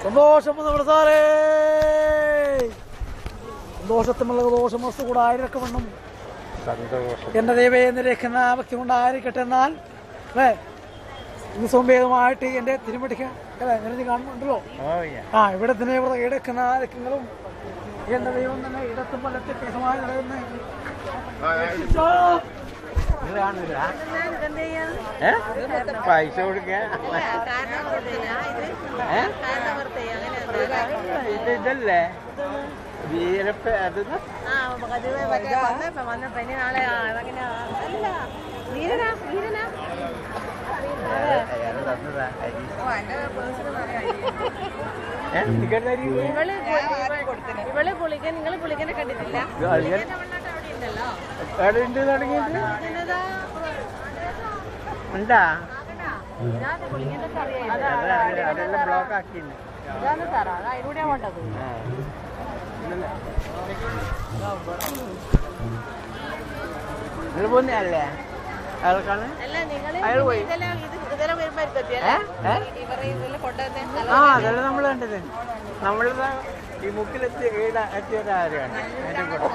സന്തോഷം നമ്മുടെ സാറേ, സന്തോഷത്തിനുള്ള ദോഷമസ്തു കൂടെ ആയിരക്കവണ്ണം എന്റെ ദൈവം എന്നിരിക്കുന്ന വ്യക്തി കൊണ്ടായിരിക്കട്ടെ. എന്നാൽ സ്വംഭേദമായിട്ട് എന്റെ തിരുമടിക്ക് നിറഞ്ഞ് കാണുന്നുണ്ടല്ലോ. ഇവിടെ തന്നെ ഇവിടെ എടുക്കുന്ന ആരക്കങ്ങളും എന്റെ ദൈവം തന്നെ ഇടത്തും വലത്തെ കേസമായി നടക്കുന്ന പൈസ കൊടുക്ക ഇതല്ലേ വീരപ്പ അത് ഇവള് കുളിക്കാൻ നിങ്ങൾ കുളിക്കാനെ കണ്ടിട്ടില്ല. ഉണ്ടാ അതെല്ലാം ബ്ലോക്ക് ആക്കിയില്ല. ഇതാണ് സാറാ, അതിലൂടെയാ വേണ്ടത്. നിങ്ങൾ പോന്നല്ലേ അയാൾക്കാണ്? അതെല്ലാം നമ്മൾ കണ്ടത്. നമ്മളിതാ ഈ മുക്കിലെത്തി എത്തിയൊരാരാണ് അതിന്റെ കൂടെ.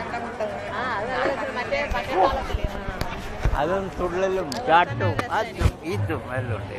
അതും തുള്ളലും ചാട്ടവും അതും ഇതും എല്ലാം ഉണ്ട്.